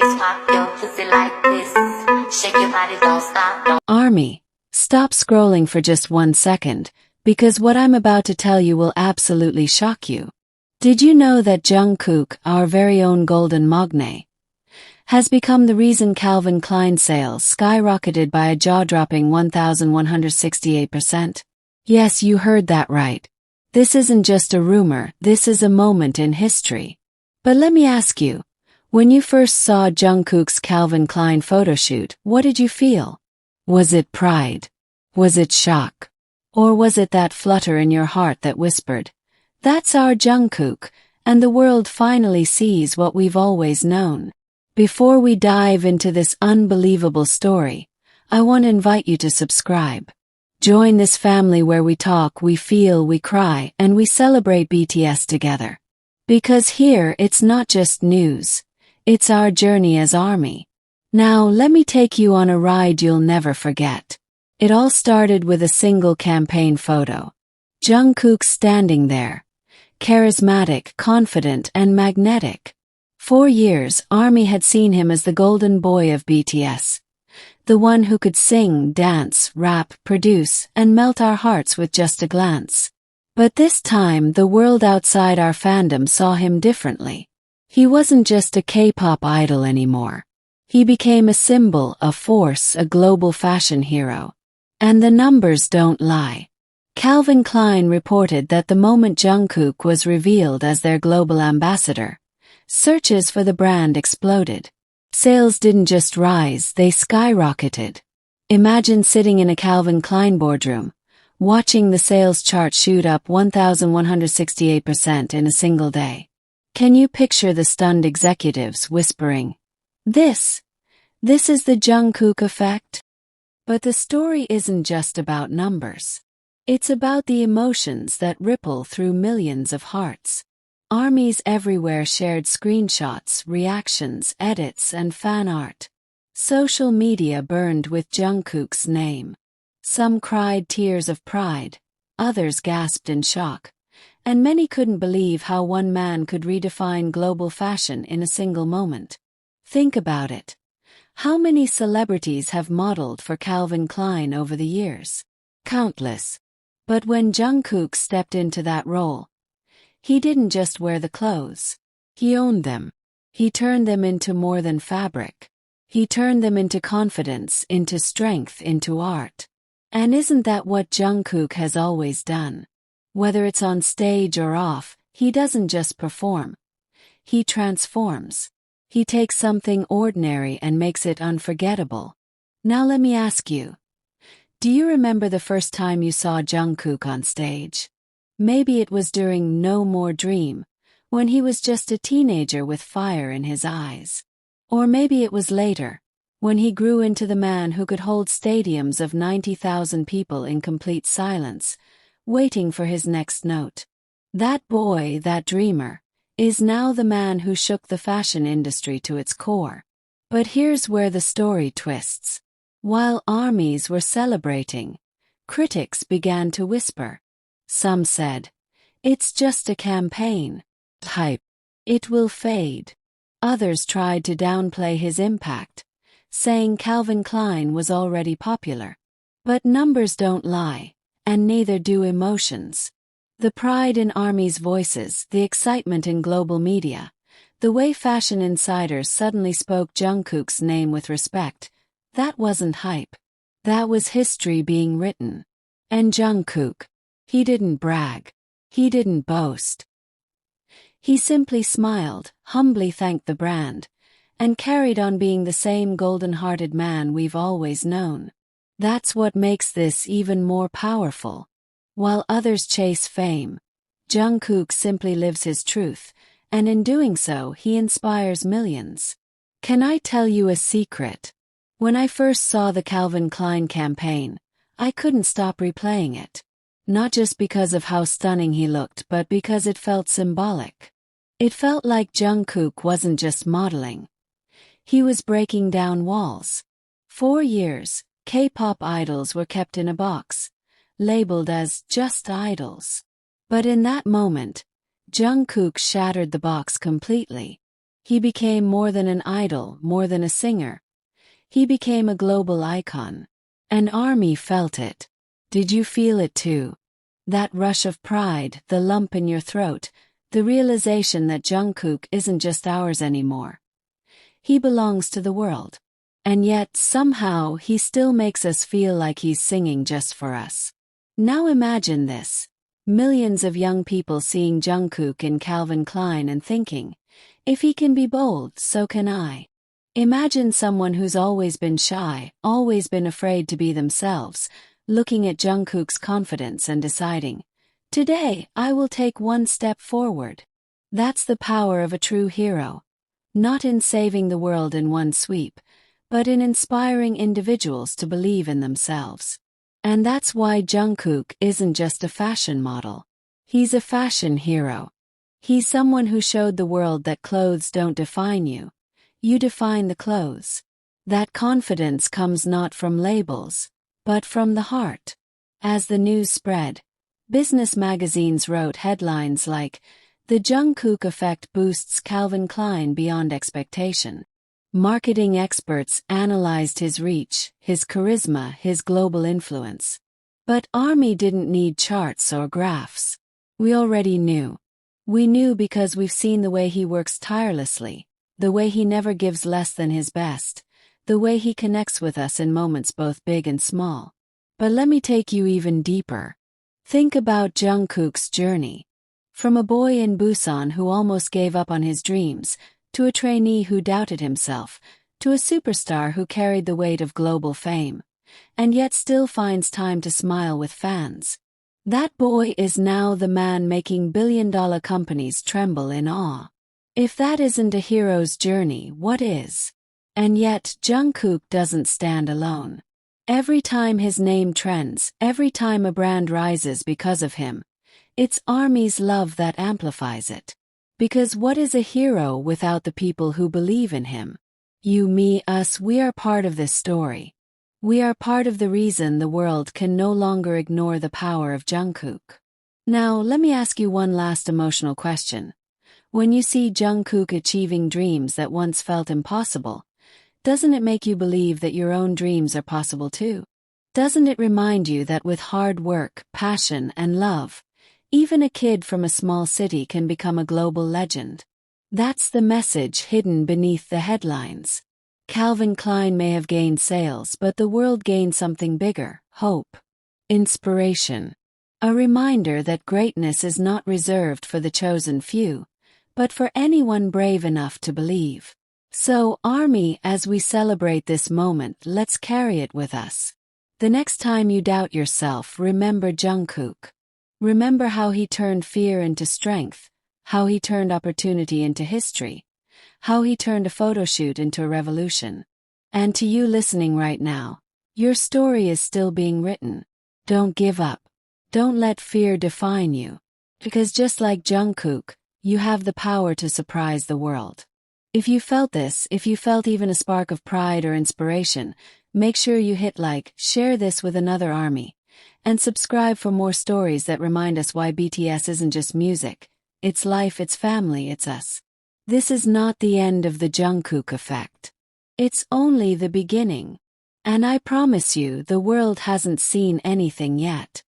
swap your pussy like this. Shake your body, don't stop, don't. Army, stop scrolling for just 1 second, because what I'm about to tell you will absolutely shock you. Did you know that Jungkook, our very own golden Maknae, has become the reason Calvin Klein sales skyrocketed by a jaw-dropping 1,168%? Yes, you heard that right. This isn't just a rumor, this is a moment in history. But let me ask you, when you first saw Jungkook's Calvin Klein photoshoot, what did you feel? Was it pride? Was it shock? Or was it that flutter in your heart that whispered, "That's our Jungkook, and the world finally sees what we've always known"? Before we dive into this unbelievable story, I want to invite you to subscribe. Join this family where we talk, we feel, we cry, and we celebrate BTS together. Because here it's not just news, it's our journey as ARMY. Now let me take you on a ride you'll never forget. It all started with a single campaign photo. Jungkook standing there, charismatic, confident, and magnetic. For years, ARMY had seen him as the golden boy of BTS. The one who could sing, dance, rap, produce, and melt our hearts with just a glance. But this time, the world outside our fandom saw him differently. He wasn't just a K-pop idol anymore. He became a symbol, a force, a global fashion hero. And the numbers don't lie. Calvin Klein reported that the moment Jungkook was revealed as their global ambassador, searches for the brand exploded. Sales didn't just rise, they skyrocketed. Imagine sitting in a Calvin Klein boardroom, watching the sales chart shoot up 1,168% in a single day. Can you picture the stunned executives whispering, This is the Jungkook effect? But the story isn't just about numbers. It's about the emotions that ripple through millions of hearts. ARMYs everywhere shared screenshots, reactions, edits, and fan art. Social media burned with Jungkook's name. Some cried tears of pride, others gasped in shock, and many couldn't believe how one man could redefine global fashion in a single moment. Think about it. How many celebrities have modeled for Calvin Klein over the years? Countless. But when Jungkook stepped into that role, he didn't just wear the clothes. He owned them. He turned them into more than fabric. He turned them into confidence, into strength, into art. And isn't that what Jungkook has always done? Whether it's on stage or off, he doesn't just perform. He transforms. He takes something ordinary and makes it unforgettable. Now let me ask you, do you remember the first time you saw Jungkook on stage? Maybe it was during No More Dream, when he was just a teenager with fire in his eyes. Or maybe it was later, when he grew into the man who could hold stadiums of 90,000 people in complete silence, waiting for his next note. That boy, that dreamer, is now the man who shook the fashion industry to its core. But here's where the story twists. While ARMYs were celebrating, critics began to whisper. Some said, "It's just a campaign. Hype. It will fade." Others tried to downplay his impact, saying Calvin Klein was already popular. But numbers don't lie, and neither do emotions. The pride in ARMY's voices, the excitement in global media, the way fashion insiders suddenly spoke Jungkook's name with respect, that wasn't hype. That was history being written. And Jungkook, he didn't brag. He didn't boast. He simply smiled, humbly thanked the brand, and carried on being the same golden-hearted man we've always known. That's what makes this even more powerful. While others chase fame, Jungkook simply lives his truth, and in doing so he inspires millions. Can I tell you a secret? When I first saw the Calvin Klein campaign, I couldn't stop replaying it. Not just because of how stunning he looked, but because it felt symbolic. It felt like Jungkook wasn't just modeling. He was breaking down walls. For years, K-pop idols were kept in a box, labeled as just idols. But in that moment, Jungkook shattered the box completely. He became more than an idol, more than a singer. He became a global icon. An army felt it. Did you feel it too? That rush of pride, the lump in your throat, the realization that Jungkook isn't just ours anymore. He belongs to the world. And yet, somehow, he still makes us feel like he's singing just for us. Now imagine this. Millions of young people seeing Jungkook in Calvin Klein and thinking, if he can be bold, so can I. Imagine someone who's always been shy, always been afraid to be themselves, looking at Jungkook's confidence and deciding, today I will take one step forward. That's the power of a true hero. Not in saving the world in one sweep, but in inspiring individuals to believe in themselves. And that's why Jungkook isn't just a fashion model. He's a fashion hero. He's someone who showed the world that clothes don't define you. You define the clothes. That confidence comes not from labels, but from the heart. As the news spread, business magazines wrote headlines like, "The Jungkook Effect boosts Calvin Klein beyond expectation." Marketing experts analyzed his reach, his charisma, his global influence. But ARMY didn't need charts or graphs. We already knew. We knew because we've seen the way he works tirelessly, the way he never gives less than his best, the way he connects with us in moments both big and small. But let me take you even deeper. Think about Jungkook's journey. From a boy in Busan who almost gave up on his dreams, to a trainee who doubted himself, to a superstar who carried the weight of global fame, and yet still finds time to smile with fans. That boy is now the man making billion-dollar companies tremble in awe. If that isn't a hero's journey, what is? And yet, Jungkook doesn't stand alone. Every time his name trends, every time a brand rises because of him, it's ARMY's love that amplifies it. Because what is a hero without the people who believe in him? You, me, us, we are part of this story. We are part of the reason the world can no longer ignore the power of Jungkook. Now, let me ask you one last emotional question. When you see Jungkook achieving dreams that once felt impossible, doesn't it make you believe that your own dreams are possible too? Doesn't it remind you that with hard work, passion, and love, even a kid from a small city can become a global legend? That's the message hidden beneath the headlines. Calvin Klein may have gained sales, but the world gained something bigger: hope, inspiration. A reminder that greatness is not reserved for the chosen few, but for anyone brave enough to believe. So, ARMY, as we celebrate this moment, let's carry it with us. The next time you doubt yourself, remember Jungkook. Remember how he turned fear into strength, how he turned opportunity into history, how he turned a photoshoot into a revolution. And to you listening right now, your story is still being written. Don't give up. Don't let fear define you. Because just like Jungkook, you have the power to surprise the world. If you felt this, if you felt even a spark of pride or inspiration, make sure you hit like, share this with another ARMY, and subscribe for more stories that remind us why BTS isn't just music. It's life, it's family, it's us. This is not the end of the Jungkook effect. It's only the beginning. And I promise you, the world hasn't seen anything yet.